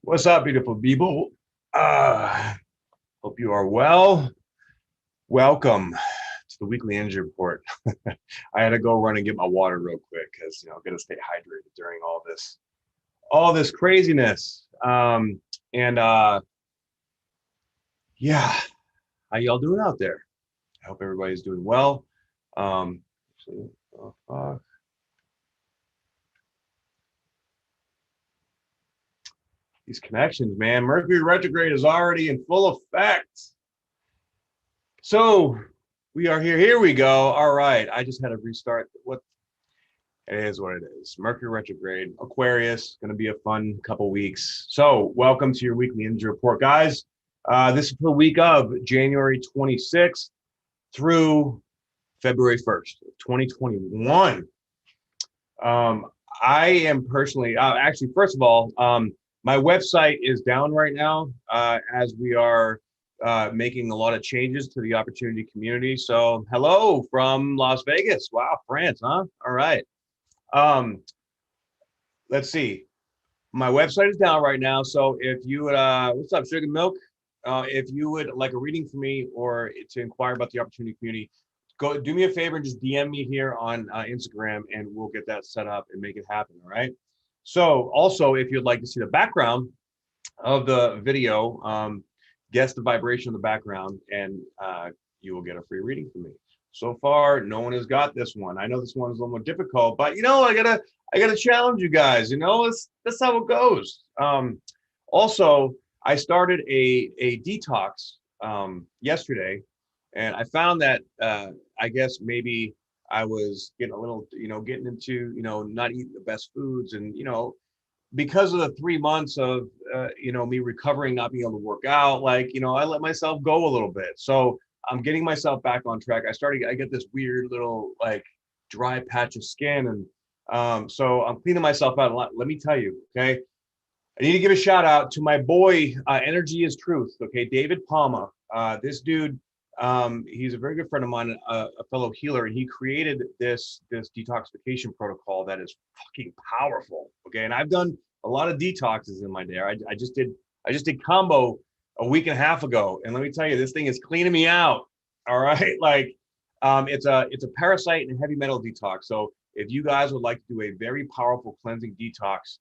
What's up, beautiful people? Hope you are well. Welcome to the weekly energy report. I had to go run and get my water real quick because I'm gonna stay hydrated during all this craziness. Yeah, how y'all doing out there? I hope everybody's doing well. These connections, man. Mercury retrograde is already in full effect. So we are here. Here we go. All right. I just had to restart. What it is, what it is. Mercury retrograde, Aquarius, going to be a fun couple weeks. So welcome to your weekly energy report, guys. This is the week of January 26th through February 1st, 2021. I am personally, actually, first of all, my website is down right now as we are making a lot of changes to the opportunity community. So hello from Las Vegas. Wow, France, huh? All right. Let's see. My website is down right now. So if you would, what's up, Sugar Milk? If you would like a reading from me or to inquire about the opportunity community, go do me a favor and just DM me here on Instagram and we'll get that set up and make it happen. All right. So also, if you'd like to see the background of the video, guess the vibration of the background and you will get a free reading from me. So far, no one has got this one. I know this one is a little more difficult, but I gotta challenge you guys. That's how it goes. Also, I started a detox yesterday, and I found that I guess maybe I was getting a little, getting into, not eating the best foods, and because of the 3 months of me recovering, not being able to work out, I let myself go a little bit. So I'm getting myself back on track. I get this weird little dry patch of skin, and so I'm cleaning myself out a lot. Let me tell you, okay. I need to give a shout out to my boy, Energy is Truth. Okay, David Palma. This dude, he's a very good friend of mine, a fellow healer, and he created this detoxification protocol that is fucking powerful. Okay, and I've done a lot of detoxes in my day. I just did combo a week and a half ago, and let me tell you, this thing is cleaning me out. All right, it's a parasite and heavy metal detox. So if you guys would like to do a very powerful cleansing detox,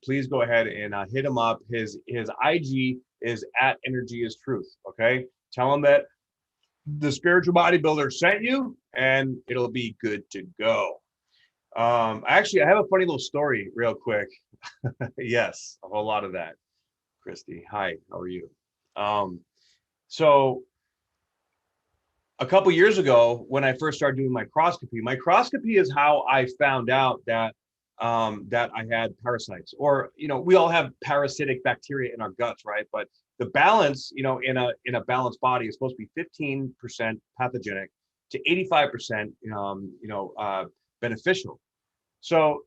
please go ahead and hit him up. His IG is @EnergyIsTruth. Okay, tell him that the spiritual bodybuilder sent you, and it'll be good to go. Actually, I have a funny little story real quick. Yes, a whole lot of that. Christy, hi, how are you? So a couple years ago, when I first started doing microscopy is how I found out that I had parasites, or we all have parasitic bacteria in our guts, right? But the balance, in a balanced body is supposed to be 15% pathogenic to 85% beneficial. So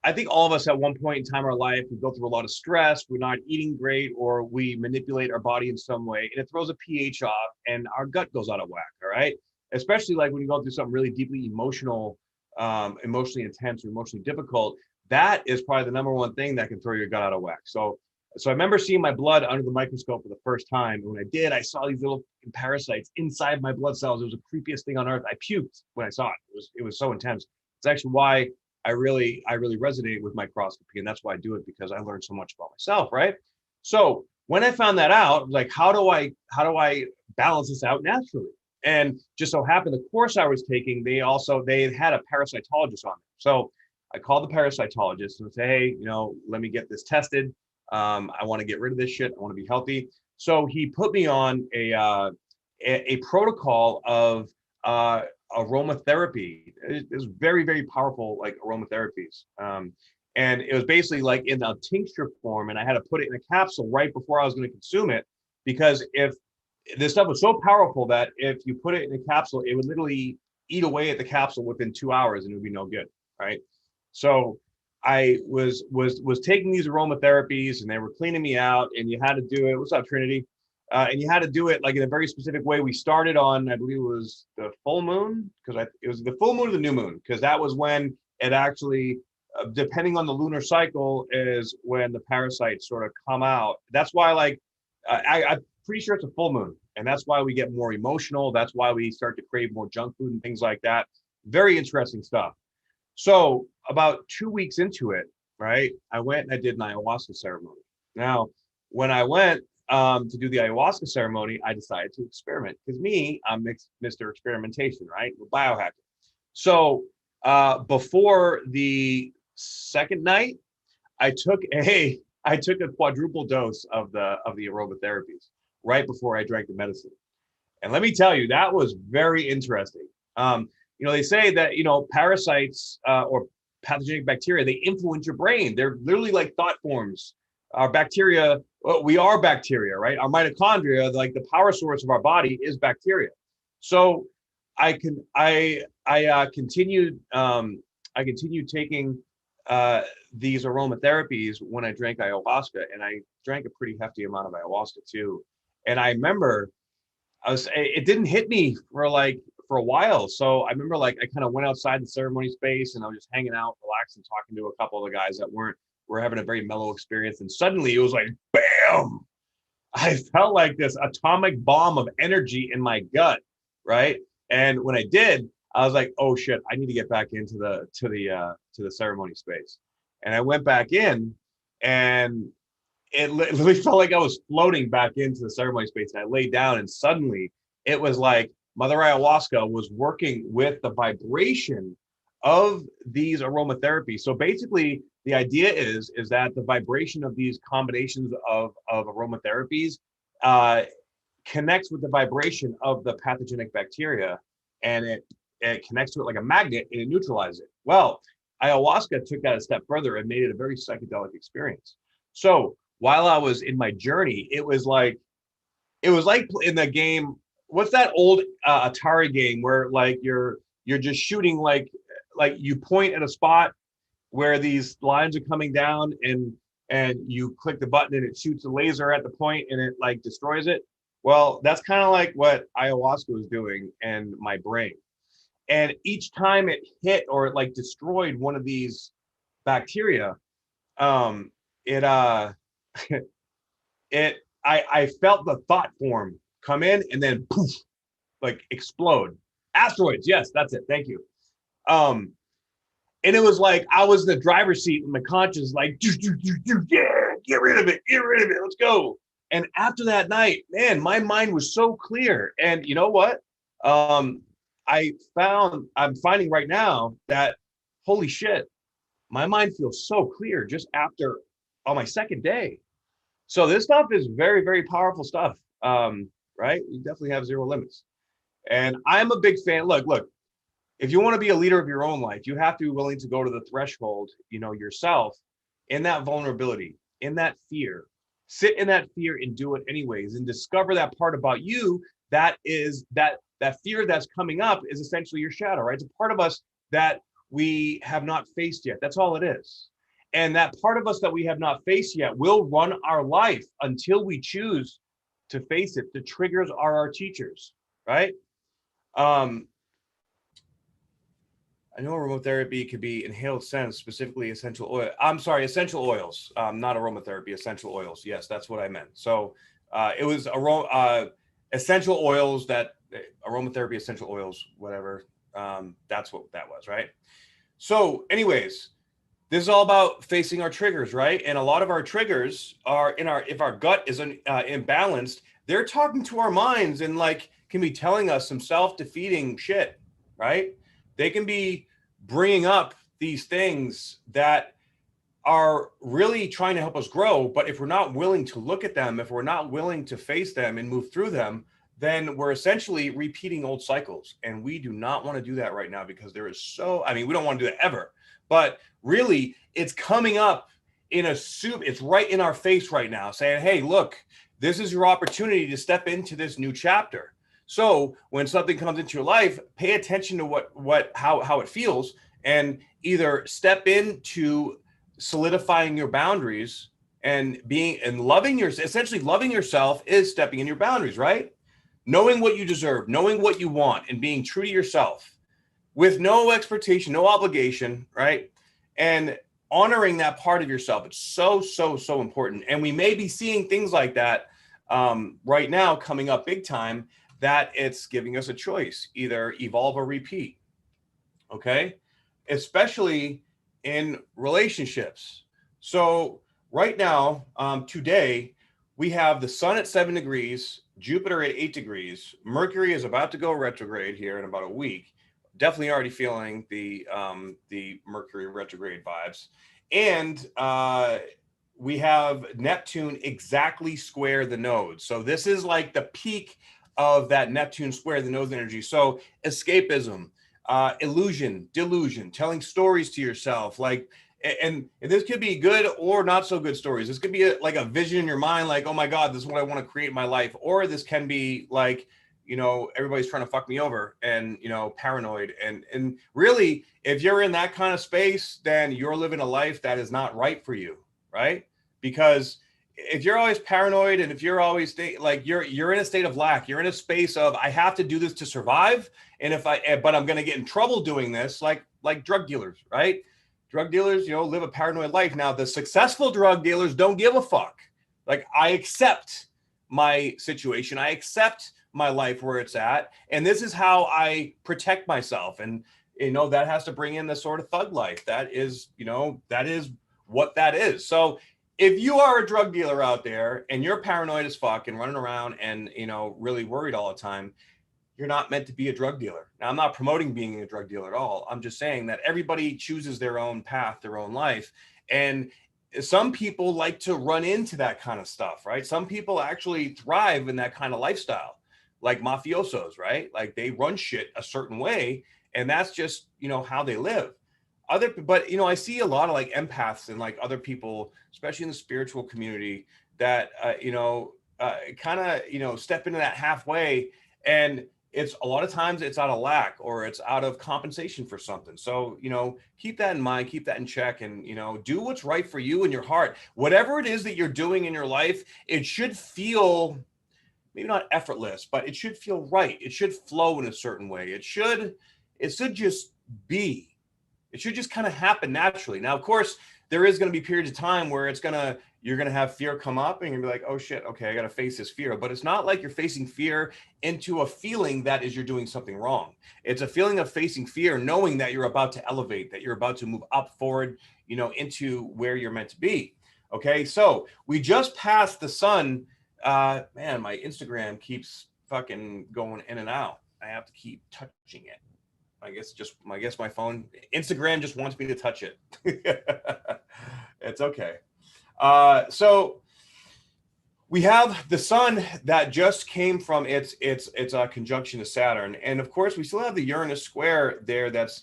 I think all of us at one point in time in our life, we go through a lot of stress, we're not eating great, or we manipulate our body in some way, and it throws a pH off and our gut goes out of whack. All right, especially when you go through something really deeply emotional, emotionally intense or emotionally difficult. That is probably the number one thing that can throw your gut out of whack. So I remember seeing my blood under the microscope for the first time, and when I did, I saw these little parasites inside my blood cells. It was the creepiest thing on earth. I puked when I saw it. It was so intense. It's actually why I really resonate with microscopy, and that's why I do it, because I learned so much about myself, right? So when I found that out, I was like, how do I balance this out naturally? And just so happened, the course I was taking, they had a parasitologist on there. So I called the parasitologist and said, hey, let me get this tested. I want to get rid of this shit. I want to be healthy. So he put me on a protocol of aromatherapy. It was very, very powerful, aromatherapies. And it was basically in a tincture form, and I had to put it in a capsule right before I was going to consume it, because if this stuff was so powerful that if you put it in a capsule, it would literally eat away at the capsule within 2 hours and it would be no good, right? So I was taking these aromatherapies, and they were cleaning me out, and you had to do it. What's up, Trinity? And you had to do it in a very specific way. We started on, I believe it was the full moon, because it was the full moon or the new moon, because that was when it actually depending on the lunar cycle is when the parasites sort of come out. That's why, like, I'm pretty sure it's a full moon, and that's why we get more emotional. That's why we start to crave more junk food and things like that. Very interesting stuff. So about 2 weeks into it, right, I went and I did an ayahuasca ceremony. Now, when I went to do the ayahuasca ceremony, I decided to experiment because I'm Mr. Experimentation, right? We're biohacker. So before the second night, I took a quadruple dose of the aromatherapies right before I drank the medicine. And let me tell you, that was very interesting. They say that, parasites or pathogenic bacteria, they influence your brain. They're literally like thought forms. Our bacteria, we are bacteria, right? Our mitochondria, like the power source of our body, is bacteria. So I continued taking these aromatherapies when I drank ayahuasca, and I drank a pretty hefty amount of ayahuasca too. And I remember it didn't hit me for a while. So I remember I kind of went outside the ceremony space and I was just hanging out, relaxing, talking to a couple of the guys that were having a very mellow experience. And suddenly it was like, bam, I felt like this atomic bomb of energy in my gut. Right. And when I did, I was like, oh shit, I need to get back into the ceremony space. And I went back in, and it literally felt like I was floating back into the ceremony space. And I laid down, and suddenly it was like Mother Ayahuasca was working with the vibration of these aromatherapies. So basically, the idea is that the vibration of these combinations of aromatherapies connects with the vibration of the pathogenic bacteria, and it connects to it like a magnet, and it neutralizes it. Well, ayahuasca took that a step further and made it a very psychedelic experience. So while I was in my journey, it was like in the game. What's that old Atari game where like you're just shooting like you point at a spot where these lines are coming down, and you click the button and it shoots a laser at the point and it like destroys it. Well, that's kind of like what ayahuasca was doing in my brain. And each time it hit or it like destroyed one of these bacteria, I felt the thought form come in and then poof, like explode. Asteroids, yes, that's it. Thank you. And it was like I was in the driver's seat and my conscience like, yeah, get rid of it, let's go. And after that night, man, my mind was so clear. And you know what? I'm finding right now that, holy shit, my mind feels so clear just after on my second day. So this stuff is very, very powerful stuff. Right? You definitely have zero limits. And I'm a big fan. Look, if you want to be a leader of your own life, you have to be willing to go to the threshold, yourself, in that vulnerability, in that fear. Sit in that fear and do it anyways, and discover that part about you that is that fear that's coming up is essentially your shadow, right? It's a part of us that we have not faced yet. That's all it is. And that part of us that we have not faced yet will run our life until we choose to face it. The triggers are our teachers, right? I know aromatherapy could be inhaled scents, specifically essential oil. I'm sorry, essential oils, not aromatherapy, essential oils. Yes, that's what I meant. So it was essential oils aromatherapy, essential oils, whatever. That's what that was, right? So anyways, this is all about facing our triggers, right? And a lot of our triggers are if our gut is imbalanced, they're talking to our minds and can be telling us some self-defeating shit, right? They can be bringing up these things that are really trying to help us grow. But if we're not willing to look at them, if we're not willing to face them and move through them, then we're essentially repeating old cycles. And we do not want to do that right now because we don't want to do that ever. But really, it's coming up in a soup. It's right in our face right now saying, hey, look, this is your opportunity to step into this new chapter. So when something comes into your life, pay attention to how it feels, and either step into solidifying your boundaries and essentially loving yourself is stepping in your boundaries, right? Knowing what you deserve, knowing what you want, and being true to yourself with no expectation, no obligation, right? And honoring that part of yourself. It's so, so, so important. And we may be seeing things like that right now coming up big time, that it's giving us a choice, either evolve or repeat. Okay. Especially in relationships. So right now, today, we have the sun at 7 degrees, Jupiter at 8 degrees. Mercury is about to go retrograde here in about a week. Definitely already feeling the Mercury retrograde vibes. And we have Neptune exactly square the nodes. So this is like the peak of that Neptune square the nodes energy. So escapism, illusion, delusion, telling stories to yourself, like, and this could be good or not so good stories. This could be like a vision in your mind, like, oh my God, this is what I want to create in my life. Or this can be like, everybody's trying to fuck me over, and, paranoid. And really, if you're in that kind of space, then you're living a life that is not right for you, right? Because if you're always paranoid, and if you're always like you're in a state of lack, you're in a space of, I have to do this to survive. And but I'm going to get in trouble doing this, like drug dealers, right? Drug dealers, live a paranoid life. Now, the successful drug dealers don't give a fuck. Like, I accept my situation. I accept my life where it's at. And this is how I protect myself. And, that has to bring in the sort of thug life. That is, that is what that is. So if you are a drug dealer out there and you're paranoid as fuck and running around and, really worried all the time, you're not meant to be a drug dealer. Now, I'm not promoting being a drug dealer at all. I'm just saying that everybody chooses their own path, their own life. And some people like to run into that kind of stuff, right? Some people actually thrive in that kind of lifestyle, like mafiosos, right? Like, they run shit a certain way, and that's just, how they live. But I see a lot of like empaths and like other people, especially in the spiritual community, that kind of step into that halfway, and it's a lot of times it's out of lack, or it's out of compensation for something. So, keep that in mind, keep that in check, and, do what's right for you in your heart. Whatever it is that you're doing in your life, it should feel maybe not effortless, but it should feel right. It should flow in a certain way. It should just be. It should just kind of happen naturally. Now, of course, there is going to be periods of time where you're going to have fear come up, and you're going to be like, oh shit, okay, I got to face this fear. But it's not like you're facing fear into a feeling that is you're doing something wrong. It's a feeling of facing fear, knowing that you're about to elevate, that you're about to move up forward, into where you're meant to be. Okay. So we just passed the sun. Man, my Instagram keeps fucking going in and out. I have to keep touching it. I guess my phone, Instagram just wants me to touch it. It's okay. So we have the sun that just came from its conjunction to Saturn, and of course we still have the Uranus square there. That's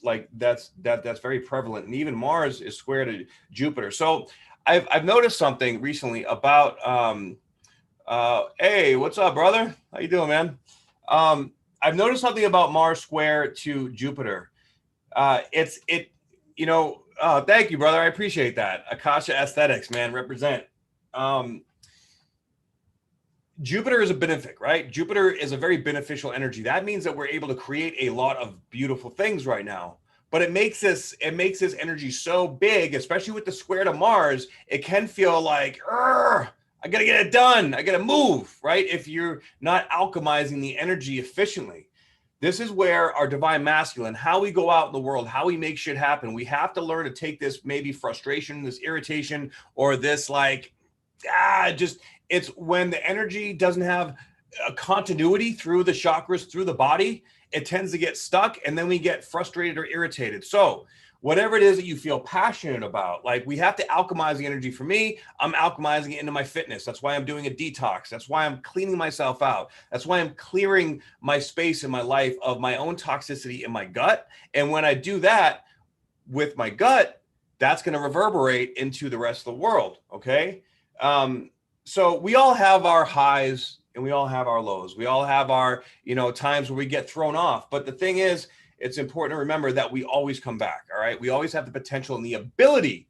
very prevalent, and even Mars is square to Jupiter. So I've noticed something recently about hey, what's up, brother? How you doing, man? I've noticed something about Mars square to Jupiter. Thank you, brother. I appreciate that. Akasha Aesthetics, man, represent. Jupiter is a benefic, right? Jupiter is a very beneficial energy. That means that we're able to create a lot of beautiful things right now. But it makes this energy so big, especially with the square to Mars, it can feel like, I got to get it done. I got to move, right? If you're not alchemizing the energy efficiently. This is where our divine masculine, how we go out in the world, how we make shit happen. We have to learn to take this maybe frustration, this irritation, or this it's when the energy doesn't have a continuity through the chakras, through the body, it tends to get stuck, and then we get frustrated or irritated. So whatever it is that you feel passionate about, like, we have to alchemize the energy. For me, I'm alchemizing it into my fitness. That's why I'm doing a detox. That's why I'm cleaning myself out. That's why I'm clearing my space in my life of my own toxicity in my gut. And when I do that with my gut, that's going to reverberate into the rest of the world. Okay. So we all have our highs and we all have our lows. We all have our, times where we get thrown off. But the thing is, it's important to remember that we always come back. All right. We always have the potential and the ability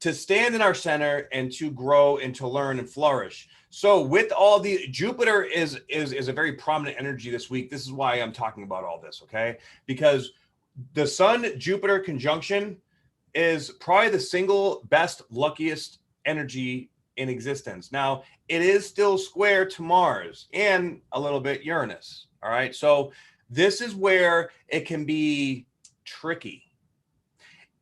to stand in our center and to grow and to learn and flourish. So with all the Jupiter is a very prominent energy this week. This is why I'm talking about all this. Okay. Because the Sun Jupiter conjunction is probably the single best, luckiest energy in existence. Now, it is still square to Mars and a little bit Uranus. All right. So this is where it can be tricky.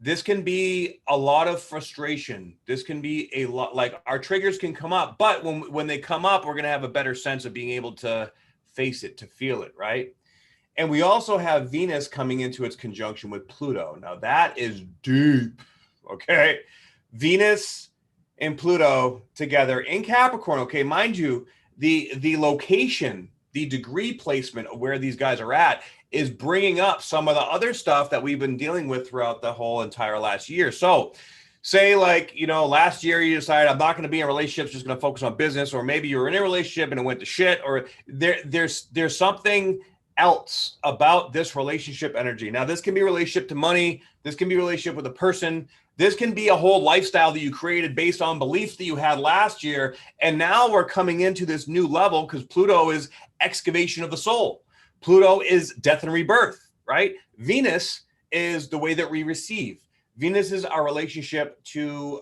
This can be a lot of frustration. This can be a lot, like our triggers can come up, but when they come up, we're going to have a better sense of being able to face it, to feel it, right? And we also have Venus coming into its conjunction with Pluto. Now that is deep, okay? Venus and Pluto together in Capricorn, okay? Mind you, the location, the degree placement of where these guys are at is bringing up some of the other stuff that we've been dealing with throughout the whole entire last year. So say like, you know, last year you decided I'm not going to be in relationships, just going to focus on business, or maybe you were in a relationship and it went to shit, or there's something else about this relationship energy. Now, this can be a relationship to money. This can be a relationship with a person. This can be a whole lifestyle that you created based on beliefs that you had last year. And now we're coming into this new level because Pluto is excavation of the soul. Pluto is death and rebirth, right? Venus is the way that we receive. Venus is our relationship to,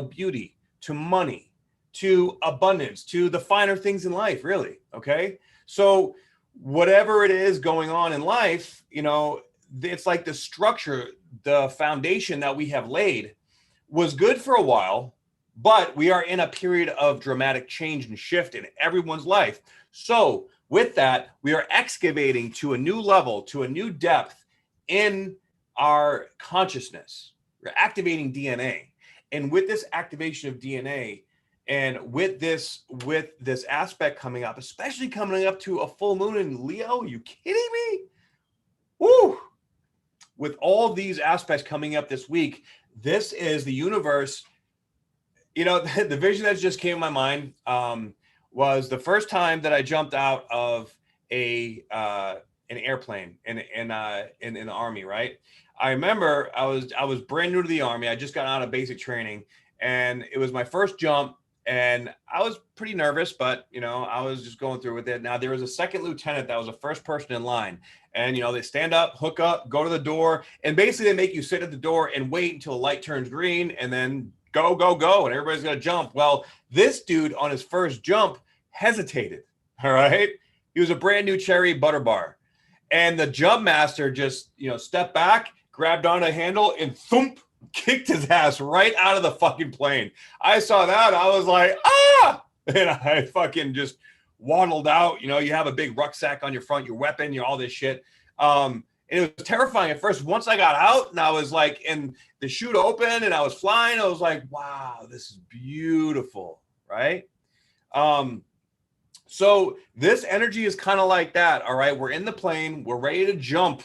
beauty, to money, to abundance, to the finer things in life, really, okay? So whatever it is going on in life, you know, it's like the structure, the foundation that we have laid was good for a while, but we are in a period of dramatic change and shift in everyone's life. So with that, we are excavating to a new level, to a new depth in our consciousness. We're activating DNA. And with this activation of DNA, and with this aspect coming up, especially coming up to a full moon in Leo, are you kidding me? Woo! With all these aspects coming up this week, this is the universe. You know, the vision that just came to my mind was the first time that I jumped out of an airplane in the Army, right? I remember I was brand new to the Army. I just got out of basic training, and it was my first jump. And I was pretty nervous, but, you know, I was just going through with it. Now, there was a second lieutenant that was the first person in line. And, you know, they stand up, hook up, go to the door. And basically, they make you sit at the door and wait until the light turns green and then go, go, go. And everybody's going to jump. Well, this dude on his first jump hesitated. All right. He was a brand new cherry butter bar. And the jump master just, you know, stepped back, grabbed on a handle and thump. Kicked his ass right out of the fucking plane. I saw that. I was like, ah! And I fucking just waddled out. You know, you have a big rucksack on your front, your weapon, all this shit. And it was terrifying at first. Once I got out and I was like, and the chute opened and I was flying, I was like, wow, this is beautiful, right? So this energy is kind of like that, all right? We're in the plane. We're ready to jump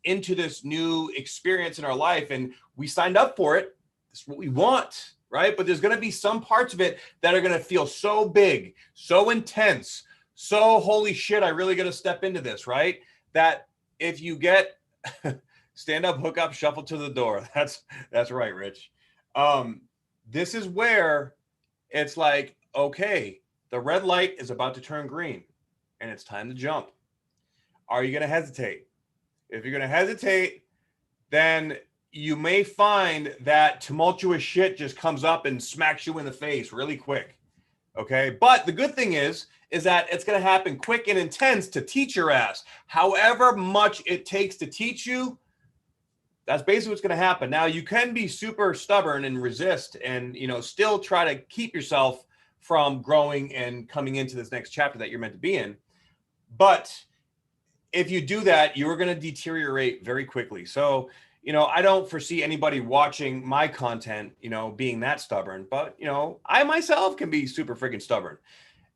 into this new experience in our life, and we signed up for it. This is what we want, right? But there's going to be some parts of it that are going to feel so big, so intense, so holy shit, I really got to step into this, right? That if you get stand up, hook up, shuffle to the door. That's right, Rich. This is where it's like, okay, the red light is about to turn green and it's time to jump. Are you going to hesitate? If you're going to hesitate, then you may find that tumultuous shit just comes up and smacks you in the face really quick. Okay. But the good thing is that it's going to happen quick and intense to teach your ass. However much it takes to teach you, that's basically what's going to happen. Now, you can be super stubborn and resist and, you know, still try to keep yourself from growing and coming into this next chapter that you're meant to be in. But if you do that, you're going to deteriorate very quickly. So, you know, I don't foresee anybody watching my content, you know, being that stubborn, but, you know, I myself can be super freaking stubborn.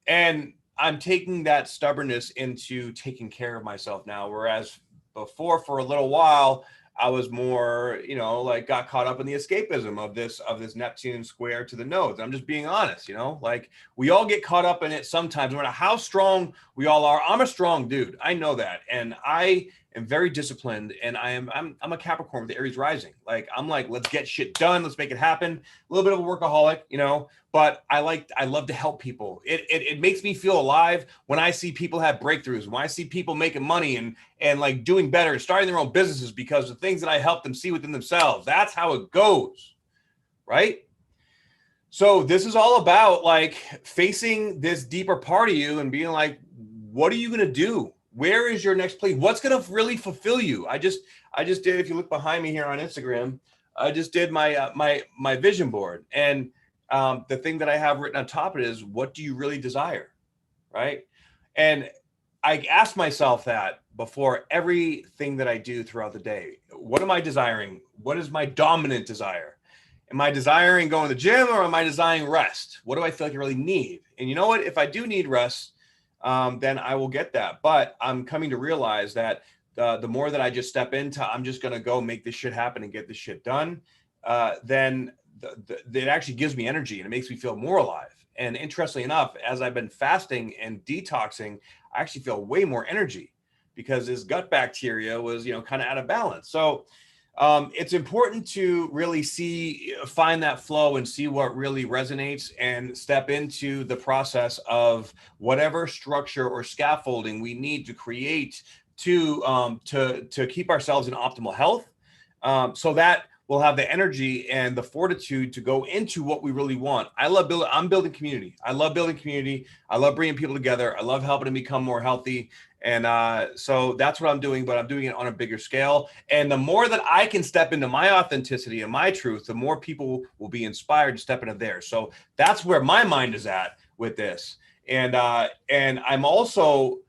And I'm taking that stubbornness into taking care of myself now. Whereas before, for a little while, I was more, you know, like got caught up in the escapism of this Neptune square to the nodes. I'm just being honest, you know, like we all get caught up in it sometimes, no matter how strong we all are. I'm a strong dude. I know that. And I and very disciplined. And I'm a Capricorn with the Aries rising. Like, I'm like, let's get shit done. Let's make it happen. A little bit of a workaholic, you know, but I love to help people. It makes me feel alive when I see people have breakthroughs, when I see people making money and like doing better, starting their own businesses because of things that I help them see within themselves. That's how it goes, right? So this is all about like facing this deeper part of you and being like, what are you going to do? Where is your next place? What's going to really fulfill you? I just did, if you look behind me here on Instagram, I just did my my vision board. And the thing that I have written on top of it is, what do you really desire? Right. And I ask myself that before everything that I do throughout the day. What am I desiring? What is my dominant desire? Am I desiring going to the gym, or am I desiring rest? What do I feel like I really need? And you know what? If I do need rest, then I will get that. But I'm coming to realize that the more that I just step into, I'm just going to go make this shit happen and get this shit done, then it actually gives me energy and it makes me feel more alive. And interestingly enough, as I've been fasting and detoxing, I actually feel way more energy because this gut bacteria was, kind of out of balance. So it's important to really find that flow and see what really resonates and step into the process of whatever structure or scaffolding we need to create to keep ourselves in optimal health, so that we'll have the energy and the fortitude to go into what we really want. I'm building community. I love building community. I love bringing people together. I love helping them become more healthy. And so that's what I'm doing, but I'm doing it on a bigger scale. And the more that I can step into my authenticity and my truth, the more people will be inspired to step into theirs. So that's where my mind is at with this. And I'm also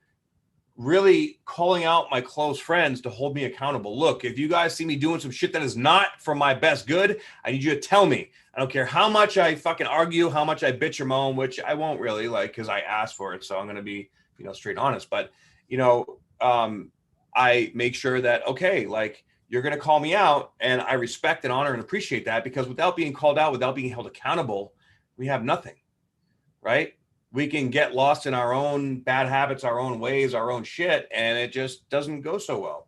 really calling out my close friends to hold me accountable. Look, if you guys see me doing some shit that is not for my best good, I need you to tell me. I don't care how much I fucking argue, how much I bitch or moan, which I won't really, like, because I asked for it. So I'm going to be, straight and honest. But, I make sure that, okay, like, you're going to call me out, and I respect and honor and appreciate that, because without being called out, without being held accountable, we have nothing, right? We can get lost in our own bad habits, our own ways, our own shit, and it just doesn't go so well.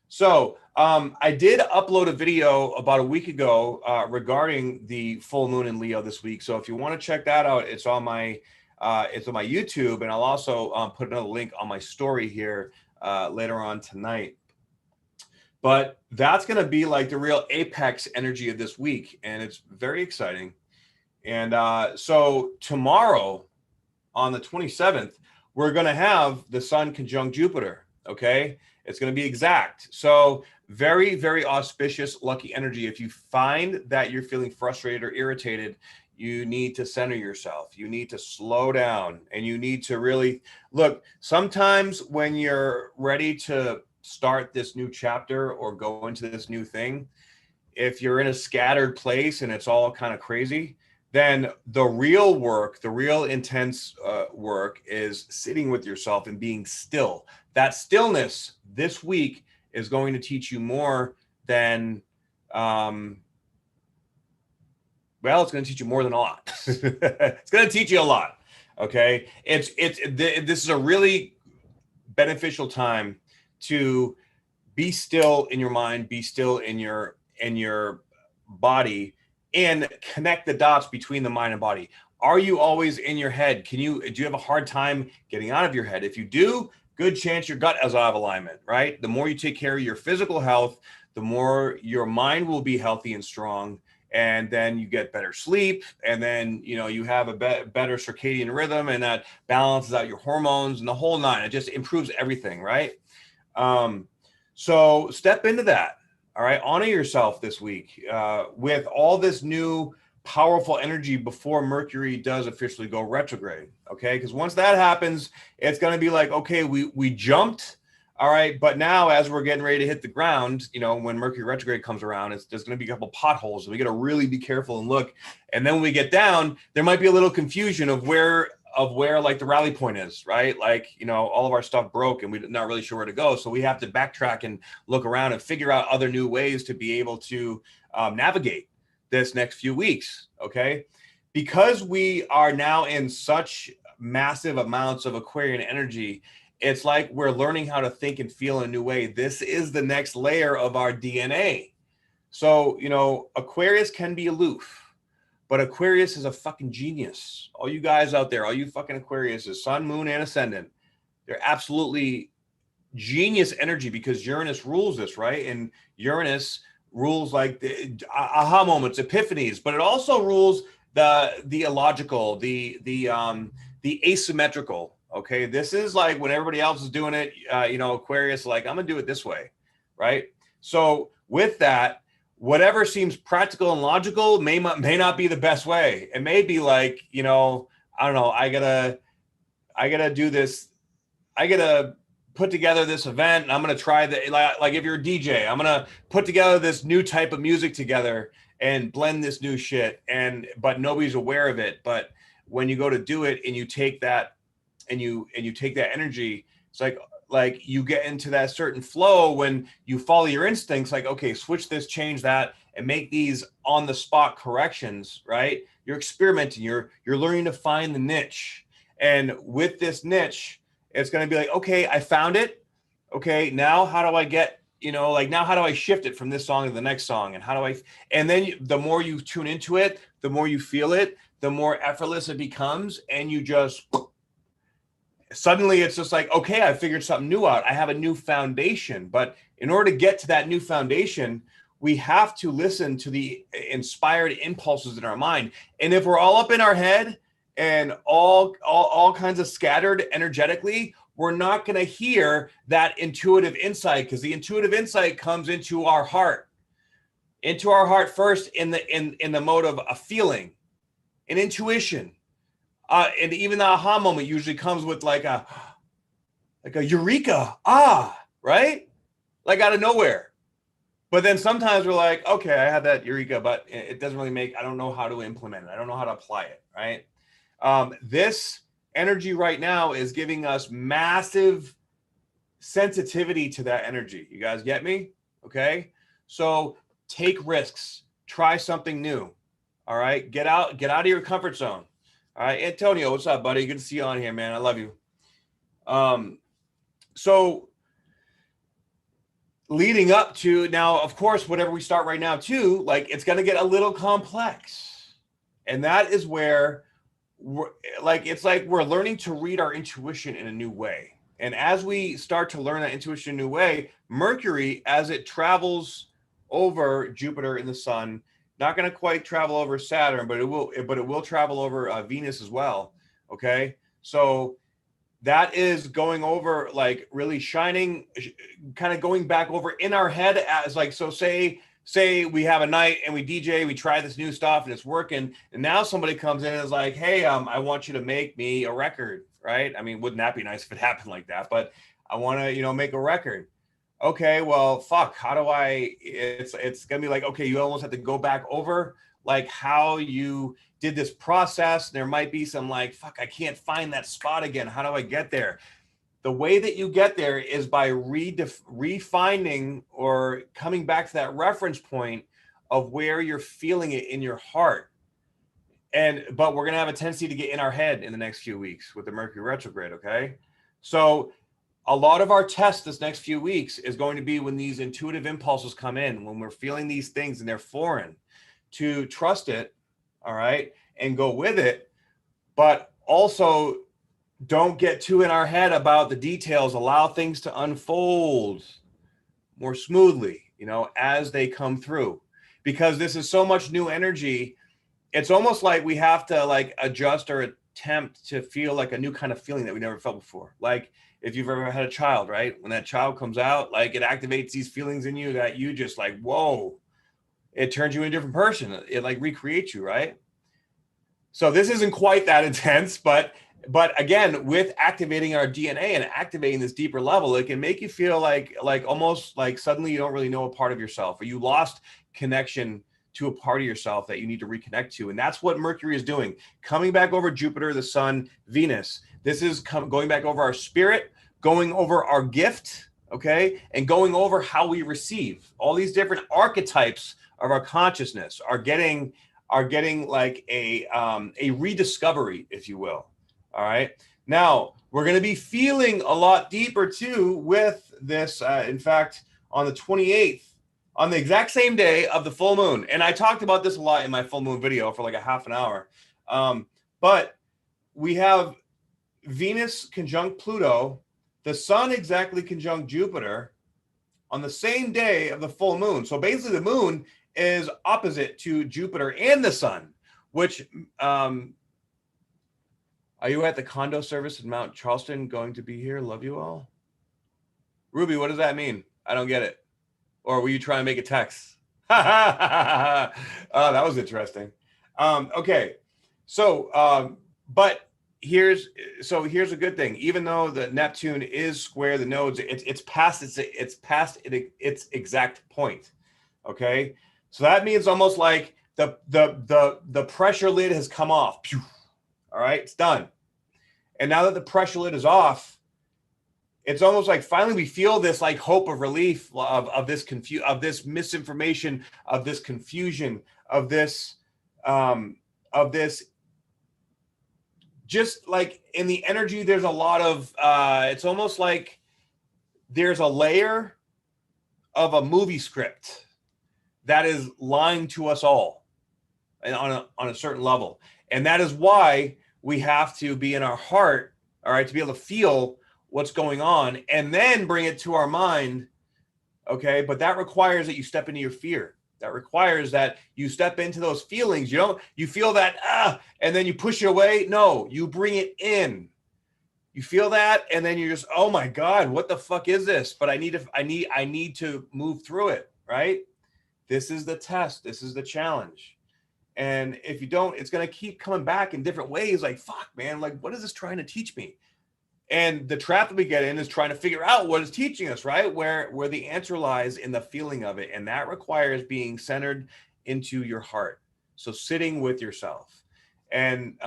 So I did upload a video about a week ago regarding the full moon in Leo this week. So if you want to check that out, it's on my YouTube, and I'll also put another link on my story here later on tonight. But that's going to be like the real apex energy of this week, and it's very exciting. And so tomorrow, on the 27th, we're going to have the sun conjunct Jupiter. Okay. It's going to be exact. So very, very auspicious, lucky energy. If you find that you're feeling frustrated or irritated, you need to center yourself. You need to slow down, and you need to really look. Sometimes when you're ready to start this new chapter or go into this new thing, if you're in a scattered place and it's all kind of crazy, then the real work, the real intense work is sitting with yourself and being still. That stillness this week is going to teach you more than, it's going to teach you more than a lot. It's going to teach you a lot. Okay. This is a really beneficial time to be still in your mind, be still in your body, and connect the dots between the mind and body. Are you always in your head? Do you have a hard time getting out of your head? If you do, good chance your gut is out of alignment, right? The more you take care of your physical health, the more your mind will be healthy and strong. And then you get better sleep. And then, you have a better circadian rhythm, and that balances out your hormones and the whole nine. It just improves everything, right? So step into that. All right. Honor yourself this week with all this new powerful energy before Mercury does officially go retrograde. Okay. Because once that happens, it's going to be like, okay, we jumped. All right. But now, as we're getting ready to hit the ground, when Mercury retrograde comes around, there's going to be a couple potholes, and we got to really be careful and look. And then when we get down, there might be a little confusion of where like the rally point is, right? Like, all of our stuff broke and we're not really sure where to go. So we have to backtrack and look around and figure out other new ways to be able to navigate this next few weeks. Okay. Because we are now in such massive amounts of Aquarian energy, It's like we're learning how to think and feel in a new way. This is the next layer of our DNA. So, you know, Aquarius can be aloof, but Aquarius is a fucking genius. All you guys out there, all you fucking Aquariuses, sun, moon, and ascendant, they're absolutely genius energy because Uranus rules this, right? And Uranus rules like the aha moments, epiphanies, but it also rules the illogical, the asymmetrical. Okay, this is like when everybody else is doing it. You know, Aquarius, like I'm gonna do it this way, right? So with that, whatever seems practical and logical may not be the best way. It may be like, you know, I don't know. I gotta do this. I gotta put together this event and I'm going to try like if you're a DJ, I'm going to put together this new type of music together and blend this new shit. But nobody's aware of it. But when you go to do it and you take that and you take that energy, it's like you get into that certain flow when you follow your instincts, like, okay, switch this, change that, and make these on the spot corrections, right? You're experimenting, you're learning to find the niche. And with this niche, it's going to be like, okay, I found it. Okay, now how do I get, you know, like now how do I shift it from this song to the next song? And how do I, and then the more you tune into it, the more you feel it, the more effortless it becomes. And you just, suddenly it's just like, okay, I figured something new out. I have a new foundation. But in order to get to that new foundation, we have to listen to the inspired impulses in our mind. And if we're all up in our head, and all kinds of scattered energetically, we're not going to hear that intuitive insight, because the intuitive insight comes into our heart first in the mode of a feeling, an intuition, and even the aha moment usually comes with like a eureka, right, like out of nowhere. But then sometimes we're like, okay, I had that eureka, but it doesn't really I don't know how to implement it. I don't know how to apply it, right? This energy right now is giving us massive sensitivity to that energy. You guys get me? Okay. So take risks, try something new. All right. Get out of your comfort zone. All right. Antonio, what's up, buddy? Good to see you on here, man. I love you. So leading up to now, of course, whatever we start right now too, like it's going to get a little complex. And that is where it's like we're learning to read our intuition in a new way. And as we start to learn that intuition in a new way, Mercury, as it travels over Jupiter and the sun, not going to quite travel over Saturn, but it will travel over Venus as well. Okay. So that is going over, like really shining, kind of going back over in our head as like, so say we have a night and we DJ, we try this new stuff and it's working. And now somebody comes in and is like, hey, I want you to make me a record, right? I mean, wouldn't that be nice if it happened like that? But I want to, you know, make a record. Okay, well, fuck, how do it's going to be like, okay, you almost have to go back over like how you did this process. There might be some like, fuck, I can't find that spot again. How do I get there? The way that you get there is by refining or coming back to that reference point of where you're feeling it in your heart. But we're going to have a tendency to get in our head in the next few weeks with the Mercury retrograde. Okay. So a lot of our tests this next few weeks is going to be when these intuitive impulses come in, when we're feeling these things and they're foreign, to trust it. All right. And go with it. But also, don't get too in our head about the details. Allow things to unfold more smoothly, you know, as they come through, because this is so much new energy. It's almost like we have to like adjust or attempt to feel like a new kind of feeling that we never felt before. Like if you've ever had a child, right? When that child comes out, like it activates these feelings in you that you just like, whoa, it turns you into a different person. It like recreates you, right? So this isn't quite that intense, but again, with activating our DNA and activating this deeper level, it can make you feel like almost like suddenly you don't really know a part of yourself, or you lost connection to a part of yourself that you need to reconnect to. And that's what Mercury is doing, coming back over Jupiter, the sun, Venus. This is going back over our spirit, going over our gift, okay, and going over how we receive. All these different archetypes of our consciousness are getting like a rediscovery, if you will. All right. Now, we're going to be feeling a lot deeper too with this. In fact, on the 28th, on the exact same day of the full moon, and I talked about this a lot in my full moon video for like a half an hour, but we have Venus conjunct Pluto, the sun exactly conjunct Jupiter on the same day of the full moon. So basically the moon is opposite to Jupiter and the sun, which, are you at the condo service in Mount Charleston going to be here? Love you all. Ruby, what does that mean? I don't get it. Or were you trying to make a text? Oh, that was interesting. Okay. So, but here's a good thing. Even though the Neptune is square the nodes, it's past its exact point. Okay. So that means almost like the pressure lid has come off. Pew. All right, it's done. And now that the pressure lid is off, it's almost like finally we feel this like hope of relief of this misinformation, of this confusion, of this just like in the energy, there's a lot of it's almost like there's a layer of a movie script that is lying to us all and on a certain level. And that is why we have to be in our heart, all right, to be able to feel what's going on and then bring it to our mind. Okay. But that requires that you step into your fear. That requires that you step into those feelings. You feel that, and then you push it away. No, you bring it in. You feel that. And then you're just, oh my God, what the fuck is this? But I need to move through it. Right. This is the test. This is the challenge. And if you don't, it's going to keep coming back in different ways. Like, fuck, man, like, what is this trying to teach me? And the trap that we get in is trying to figure out what it's teaching us, right? Where the answer lies in the feeling of it. And that requires being centered into your heart. So sitting with yourself. And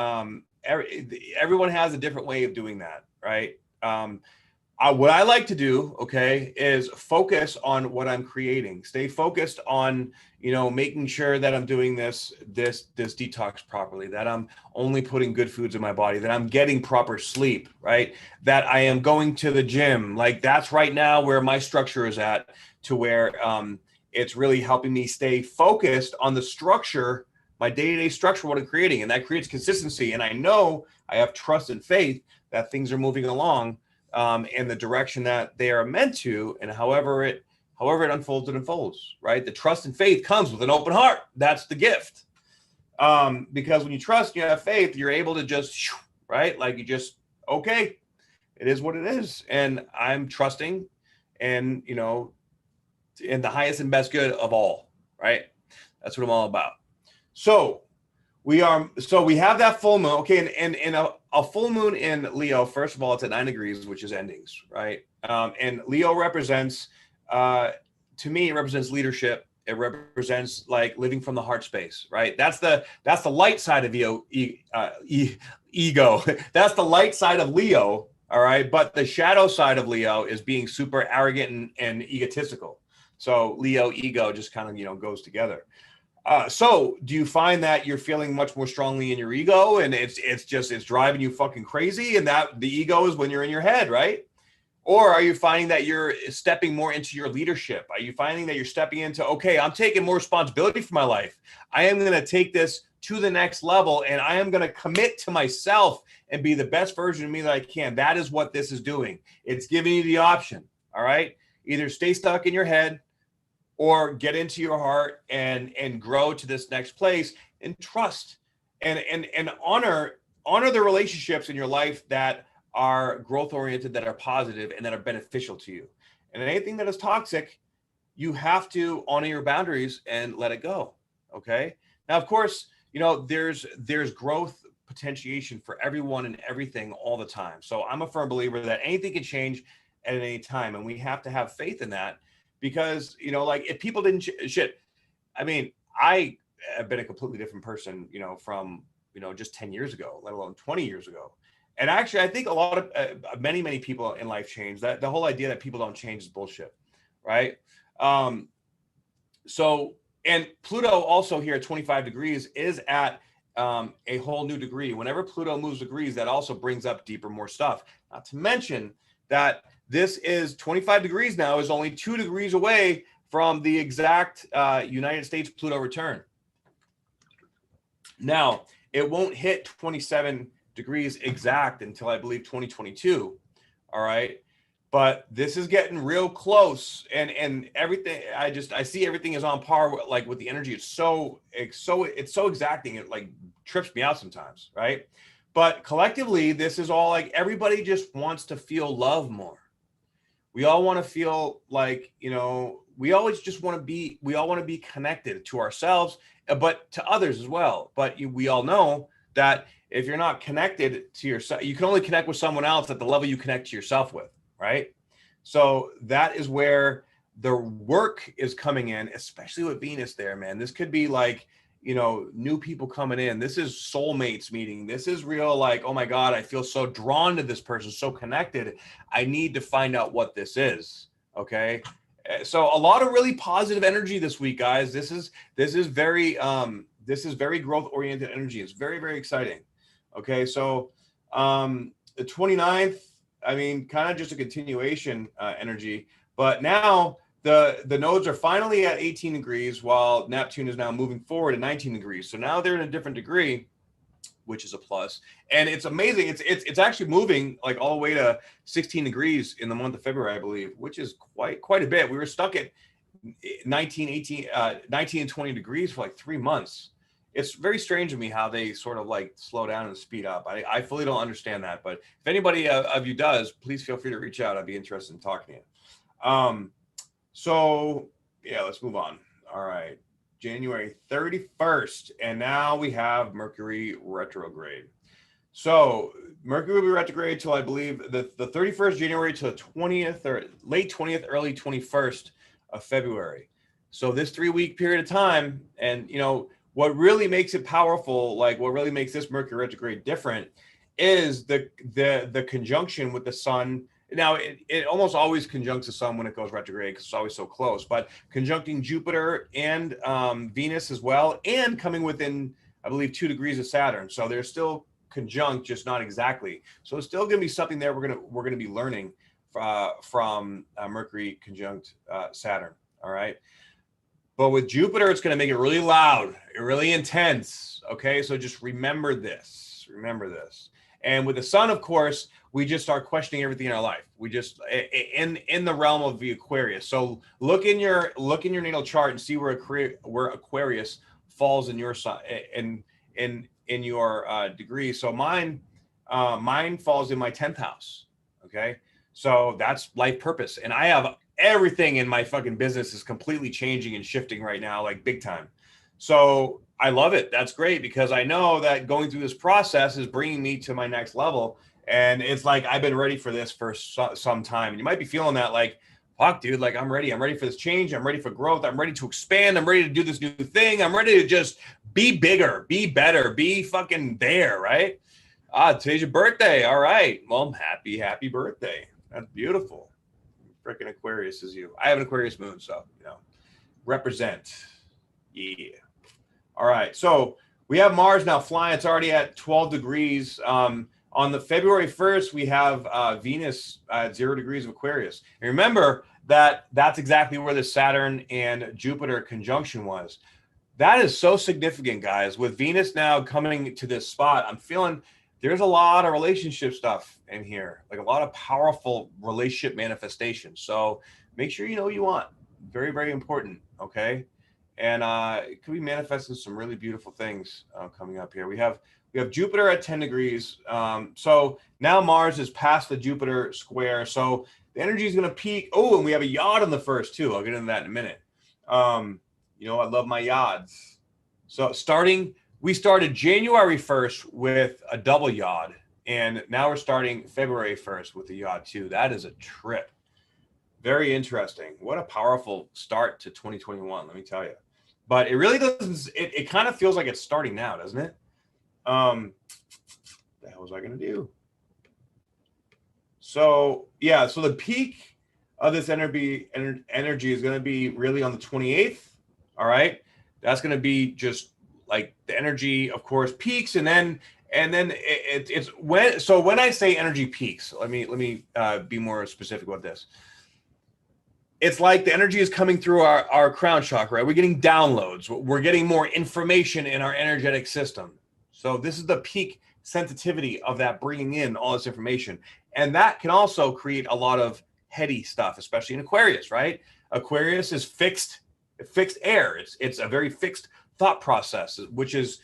everyone has a different way of doing that, right? What I like to do, okay, is focus on what I'm creating. Stay focused on, making sure that I'm doing this detox properly, that I'm only putting good foods in my body, that I'm getting proper sleep, right? That I am going to the gym. Like that's right now where my structure is at, to where it's really helping me stay focused on the structure, my day-to-day structure, what I'm creating. And that creates consistency. And I know I have trust and faith that things are moving along in the direction that they are meant to, and however it unfolds, it unfolds, right? The trust and faith comes with an open heart. That's the gift. Because when you trust, you have faith, you're able to just, right? Like you just, okay, it is what it is. And I'm trusting and, in the highest and best good of all, right? That's what I'm all about. So we have that full moon. Okay. And a full moon in Leo, first of all, it's at 9 degrees, which is endings, right? And Leo represents, to me, it represents leadership. It represents like living from the heart space, right? That's the light side of ego. That's the light side of Leo. All right. But the shadow side of Leo is being super arrogant and egotistical. So Leo, ego just kind of, goes together. So do you find that you're feeling much more strongly in your ego and it's driving you fucking crazy, and that the ego is when you're in your head, right? Or are you finding that you're stepping more into your leadership? Are you finding that you're stepping into, okay, I'm taking more responsibility for my life. I am going to take this to the next level and I am going to commit to myself and be the best version of me that I can. That is what this is doing. It's giving you the option. All right. Either stay stuck in your head or get into your heart and grow to this next place, and trust and honor the relationships in your life that are growth oriented, that are positive, and that are beneficial to you. And anything that is toxic, you have to honor your boundaries and let it go. Okay. Now, of course, there's growth potentiation for everyone and everything all the time. So I'm a firm believer that anything can change at any time, and we have to have faith in that. Because, like if people didn't I mean, I have been a completely different person, from, just 10 years ago, let alone 20 years ago. And actually, I think a lot of many people in life change. That the whole idea that people don't change is bullshit. Right. So, and Pluto also here at 25 degrees is at a whole new degree. Whenever Pluto moves degrees, that also brings up deeper, more stuff. Not to mention that this is 25 degrees now, is only 2 degrees away from the exact United States Pluto return. Now, it won't hit 27 degrees exact until I believe 2022. All right. But this is getting real close, and everything. I see everything is on par with the energy. It's so exacting. It like trips me out sometimes, right? But collectively, this is all like everybody just wants to feel love more. We all want to feel like, we always just want to be. We all want to be connected to ourselves, but to others as well. But we all know that if you're not connected to yourself, you can only connect with someone else at the level you connect to yourself with. Right. So that is where the work is coming in, especially with Venus there, man. This could be like, new people coming in. This is soulmates meeting. This is real, like, oh my God, I feel so drawn to this person, so connected. I need to find out what this is. Okay. So a lot of really positive energy this week, guys. This is very growth oriented energy. It's very, very exciting. Okay. So the 29th, I mean, kind of just a continuation energy, but now the nodes are finally at 18 degrees while Neptune is now moving forward at 19 degrees. So now they're in a different degree, which is a plus. And it's amazing. It's actually moving like all the way to 16 degrees in the month of February, I believe, which is quite a bit. We were stuck at 19 and 20 degrees for like 3 months. It's very strange to me how they sort of like slow down and speed up. I fully don't understand that, but if anybody of you does, please feel free to reach out. I'd be interested in talking to you. So yeah, let's move on. All right, January 31st, and now we have Mercury retrograde. So Mercury will be retrograde till I believe the 31st January to the 20th or late 20th, early 21st of February. So this 3-week period of time, and what really makes it powerful, like what really makes this Mercury retrograde different, is the conjunction with the sun. Now, it almost always conjuncts the sun when it goes retrograde because it's always so close, but conjuncting Jupiter and Venus as well, and coming within, I believe, 2 degrees of Saturn. So they're still conjunct, just not exactly. So it's still going to be something there we're gonna be learning from Mercury conjunct Saturn. All right. But with Jupiter, it's going to make it really loud, really intense. Okay, so just remember this. Remember this. And with the sun, of course, we just start questioning everything in our life. We just in the realm of the Aquarius. So look in your natal chart and see where Aquarius falls in your in your degree. So mine falls in my 10th house. Okay, so that's life purpose, and I have everything in my fucking business is completely changing and shifting right now, like big time. So I love it. That's great because I know that going through this process is bringing me to my next level. And it's like, I've been ready for this for some time. And you might be feeling that like, fuck, dude, like I'm ready. I'm ready for this change. I'm ready for growth. I'm ready to expand. I'm ready to do this new thing. I'm ready to just be bigger, be better, be fucking there, right? Today's your birthday. All right. Well, happy birthday. That's beautiful. Freaking Aquarius is you. I have an Aquarius moon, so represent. Yeah. All right. So we have Mars now flying. It's already at 12 degrees. On the February 1st, we have Venus at 0 degrees of Aquarius. And remember that's exactly where the Saturn and Jupiter conjunction was. That is so significant, guys. With Venus now coming to this spot, I'm feeling there's a lot of relationship stuff in here, like a lot of powerful relationship manifestations. So make sure you know what you want. Very, very important. Okay. And it could be manifesting some really beautiful things coming up here. We have Jupiter at 10 degrees. So now Mars is past the Jupiter square. So the energy is going to peak. Oh, and we have a yod on the first too. I'll get into that in a minute. I love my yods. So we started January 1st with a double yod, and now we're starting February 1st with a yod too. That is a trip. Very interesting. What a powerful start to 2021, let me tell you. But it really doesn't, it kind of feels like it's starting now, doesn't it? The hell was I going to do? So, yeah, so the peak of this energy is going to be really on the 28th. All right. That's going to be just like the energy, of course, peaks, and then it's when I say energy peaks, let me be more specific about this. It's like the energy is coming through our crown chakra, right? We're getting downloads. We're getting more information in our energetic system. So this is the peak sensitivity of that, bringing in all this information. And that can also create a lot of heady stuff, especially in Aquarius, right? Aquarius is fixed air. It's a very fixed thought process, which is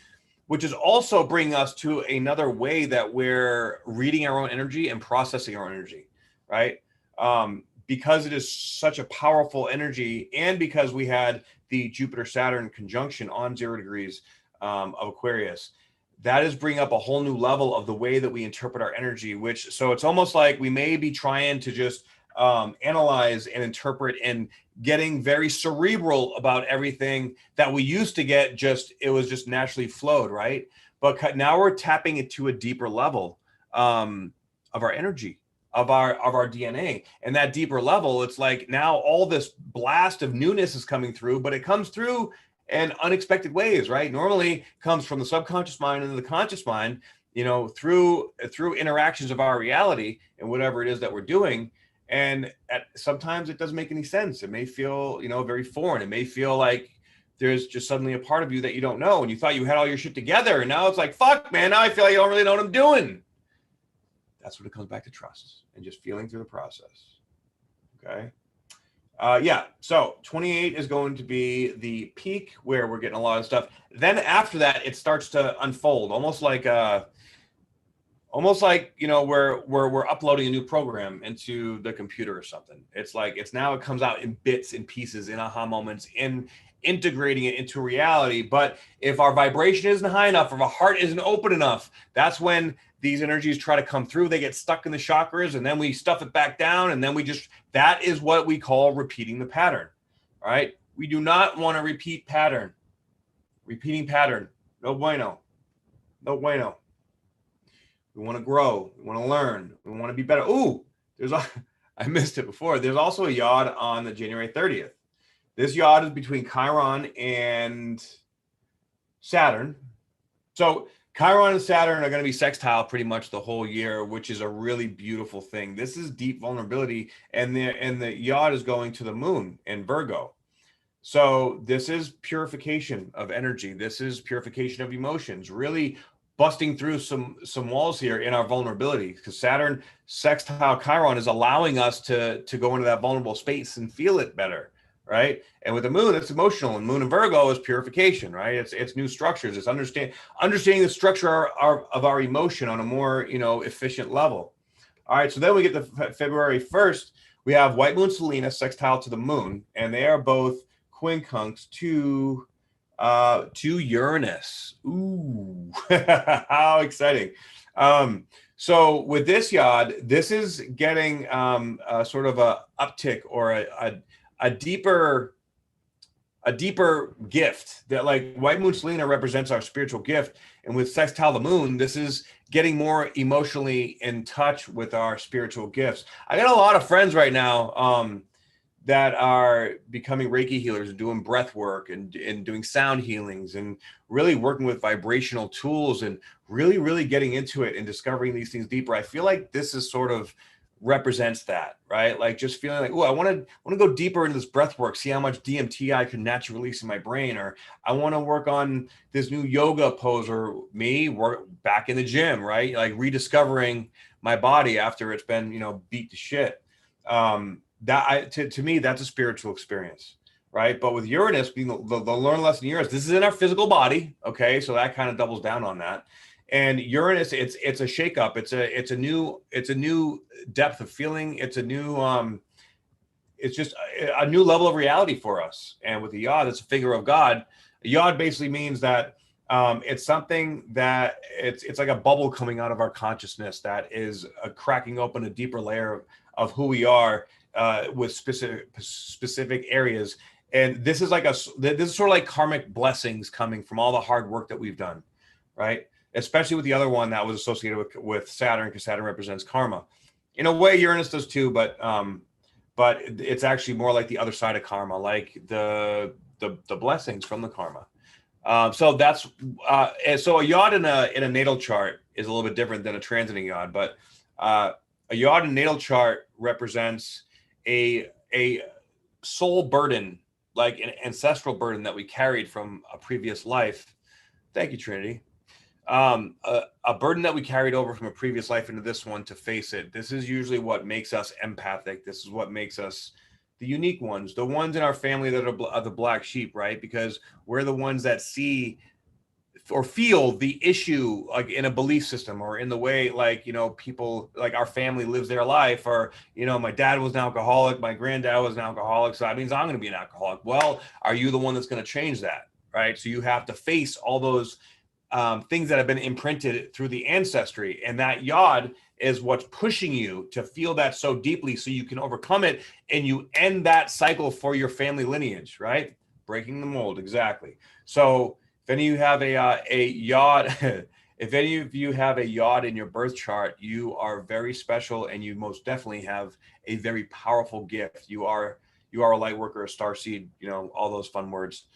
also bringing us to another way that we're reading our own energy and processing our own energy, right? Because it is such a powerful energy, and because we had the Jupiter-Saturn conjunction on 0 degrees of Aquarius, that is bringing up a whole new level of the way that we interpret our energy, so it's almost like we may be trying to just analyze and interpret and getting very cerebral about everything that we used to get, it was just naturally flowed, right? But now we're tapping into a deeper level of our energy, of our DNA. And that deeper level, it's like now all this blast of newness is coming through, but it comes through in unexpected ways, right? Normally it comes from the subconscious mind into the conscious mind, through interactions of our reality and whatever it is that we're doing. And sometimes it doesn't make any sense. It may feel, very foreign. It may feel like there's just suddenly a part of you that you don't know, and you thought you had all your shit together, and now it's like, fuck, man, now I feel like I don't really know what I'm doing. That's when it comes back to trust and just feeling through the process. Okay. So 28 is going to be the peak where we're getting a lot of stuff. Then after that, it starts to unfold, almost like we're uploading a new program into the computer or something. It's like it comes out in bits and pieces, in aha moments, in integrating it into reality. But if our vibration isn't high enough, if our heart isn't open enough, that's when these energies try to come through. They get stuck in the chakras, and then we stuff it back down, and then that is what we call repeating the pattern. All right. We do not want to repeat pattern. Repeating pattern. No bueno. No bueno. We want to grow. We want to learn. We want to be better. Ooh, I missed it before. There's also a yod on the January 30th. This yod is between Chiron and Saturn. So Chiron and Saturn are going to be sextile pretty much the whole year, which is a really beautiful thing. This is deep vulnerability, and the yod is going to the moon in Virgo. So this is purification of energy. This is purification of emotions, really busting through some walls here in our vulnerability, because Saturn sextile Chiron is allowing us to go into that vulnerable space and feel it better, right? And with the moon, it's emotional, and moon in Virgo is purification, right? It's new structures. It's understanding the structure of our emotion on a more, efficient level. All right, so then we get to February 1st. We have White Moon Selena sextile to the moon, and they are both quincunx to Uranus. Ooh, how exciting. So with this yod, this is getting sort of a uptick or a deeper gift, that like White Moon Selena represents our spiritual gift. And with sextile the moon, this is getting more emotionally in touch with our spiritual gifts. I got a lot of friends right now that are becoming Reiki healers and doing breath work and doing sound healings and really working with vibrational tools and really, really getting into it and discovering these things deeper. I feel like this is sort of represents that, right? Like just feeling like, oh, I want to go deeper into this breath work, see how much DMT I can naturally release in my brain, or I want to work on this new yoga pose, or work back in the gym, right? Like rediscovering my body after it's been, beat to shit. To me, that's a spiritual experience, right? But with Uranus being the learn lesson Uranus, this is in our physical body, okay? So that kind of doubles down on that. And Uranus, it's a shakeup. It's a new depth of feeling. It's a new it's just a new level of reality for us. And with the yod, it's a finger of God. A yod basically means that it's something that it's like a bubble coming out of our consciousness that is cracking open a deeper layer of who we are with specific areas. And this is sort of like karmic blessings coming from all the hard work that we've done, right? Especially with the other one that was associated with Saturn, because Saturn represents karma. In a way, Uranus does too, but it's actually more like the other side of karma, like the blessings from the karma. So that's and so a yod in a natal chart is a little bit different than a transiting yod, but a yod in natal chart represents a soul burden, like an ancestral burden that we carried from a previous life. Thank you, Trinity. A burden that we carried over from a previous life into this one to face it. This is usually what makes us empathic. This is what makes us the unique ones, the ones in our family that are the black sheep, right? Because we're the ones that see or feel the issue, like in a belief system or in the way, like, you know, people, like our family lives their life, or, you know, my dad was an alcoholic, my granddad was an alcoholic, so that means I'm going to be an alcoholic. Well, are you the one that's going to change that, right? So you have to face all those things that have been imprinted through the ancestry, and that yod is what's pushing you to feel that so deeply so you can overcome it and you end that cycle for your family lineage, right? Breaking the mold, exactly. So if any of you have a yod, if any of you have a yod in your birth chart, you are very special, and you most definitely have a very powerful gift. You are a light worker, a star seed, you know, all those fun words.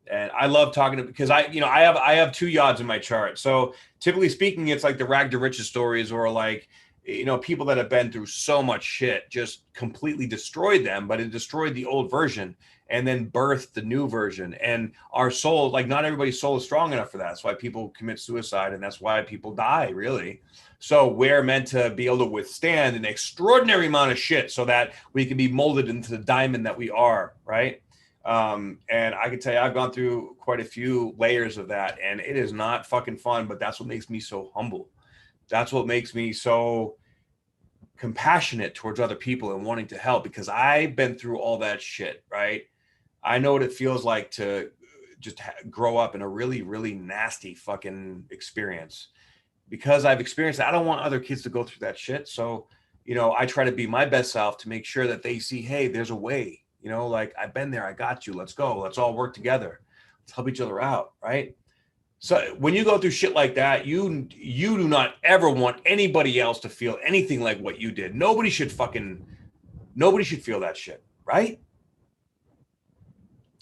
And I love talking to, because I have 2 yods in my chart. So typically speaking, it's like the rag to riches stories, or like, you know, people that have been through so much shit just completely destroyed them, but it destroyed the old version and then birthed the new version. And our soul, like, not everybody's soul is strong enough for that. That's why people commit suicide, and that's why people die, really. So we're meant to be able to withstand an extraordinary amount of shit so that we can be molded into the diamond that we are, right? And I can tell you, I've gone through quite a few layers of that, and it is not fucking fun, but that's what makes me so humble. That's what makes me so compassionate towards other people and wanting to help, because I've been through all that shit, right? I know what it feels like to just grow up in a really, really nasty fucking experience. Because I've experienced that, I don't want other kids to go through that shit. So, you know, I try to be my best self to make sure that they see, hey, there's a way, you know, like, I've been there, I got you, let's go, let's all work together, let's help each other out, right? So when you go through shit like that, you do not ever want anybody else to feel anything like what you did. Nobody should feel that shit, right?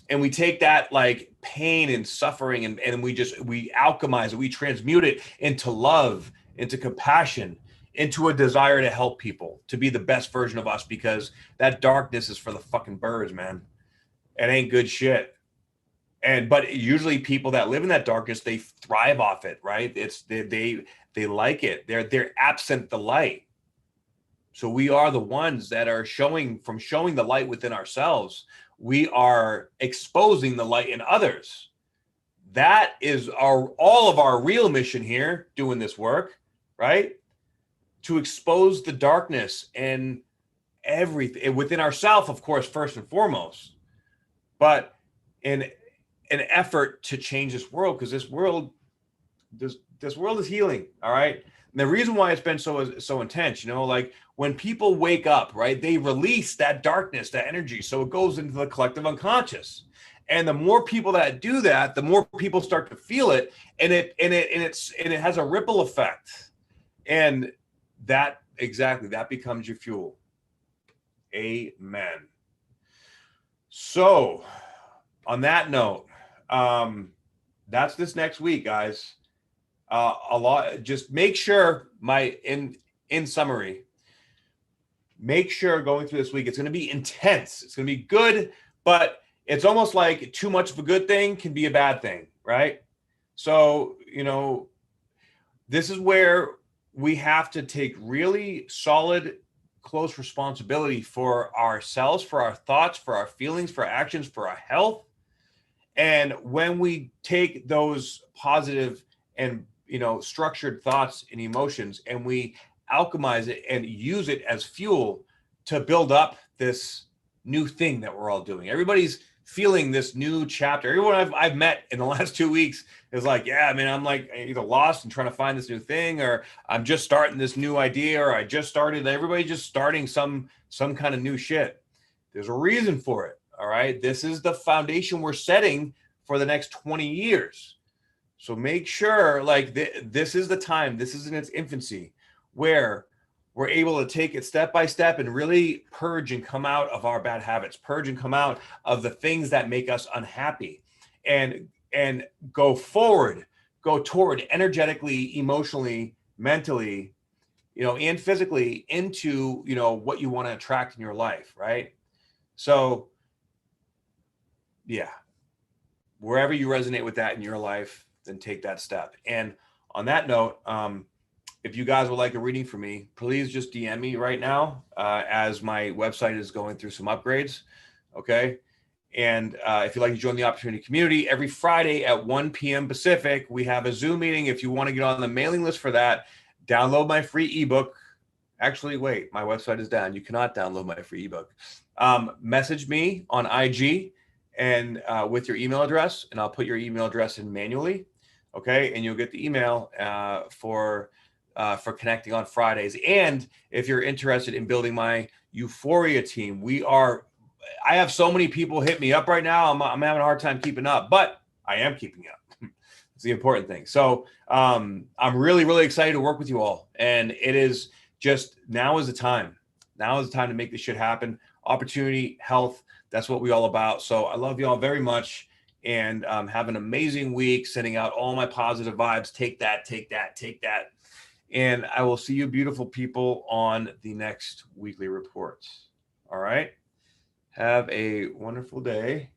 And we take that like pain and suffering, and we alchemize it, we transmute it into love, into compassion, into a desire to help people, to be the best version of us, because that darkness is for the fucking birds, man. It ain't good shit. But usually people that live in that darkness, they thrive off it, right? It's they like it. They're absent the light. So we are the ones that are showing the light within ourselves. We are exposing the light in others. That is all of our real mission here, doing this work, right? To expose the darkness and everything within ourselves, of course, first and foremost, but in an effort to change this world, because this world is healing. All right. And the reason why it's been so intense, you know, like when people wake up, right, they release that darkness, that energy. So it goes into the collective unconscious. And the more people that do that, the more people start to feel it, and it has a ripple effect. And that becomes your fuel. Amen. So on that note, that's this next week, guys. Just make sure in summary, make sure going through this week, it's going to be intense. It's going to be good, but it's almost like too much of a good thing can be a bad thing, right? So, you know, this is where we have to take really solid, close responsibility for ourselves, for our thoughts, for our feelings, for our actions, for our health. And when we take those positive and, you know, structured thoughts and emotions, and we alchemize it and use it as fuel to build up this new thing that we're all doing. Everybody's feeling this new chapter. Everyone I've met in the last 2 weeks is like, yeah, man, I'm like either lost and trying to find this new thing, or I'm just starting this new idea, or I just started. Everybody just starting some kind of new shit. There's a reason for it. All right. This is the foundation we're setting for the next 20 years. So make sure, like, this is the time, this is in its infancy, where we're able to take it step by step and really purge and come out of our bad habits, purge and come out of the things that make us unhappy, and and go forward, go toward energetically, emotionally, mentally, and physically into, what you want to attract in your life, right? So yeah, wherever you resonate with that in your life, then take that step. And on that note, if you guys would like a reading from me, please just DM me right now, as my website is going through some upgrades. Okay. And if you'd like to join the Opportunity Community, every Friday at 1 p.m. Pacific, we have a Zoom meeting. If you want to get on the mailing list for that, download my free ebook. Actually, wait, my website is down. You cannot download my free ebook. Message me on IG and with your email address, and I'll put your email address in manually. Okay. And you'll get the email for connecting on Fridays. And if you're interested in building my Uforia team, I have so many people hit me up right now. I'm having a hard time keeping up, but I am keeping up. It's the important thing. So I'm really, really excited to work with you all. And it is just, now is the time. Now is the time to make this shit happen. Opportunity, health, that's what we're all about. So I love you all very much. And have an amazing week, sending out all my positive vibes. Take that, take that, take that. And I will see you beautiful people on the next weekly report. All right. Have a wonderful day.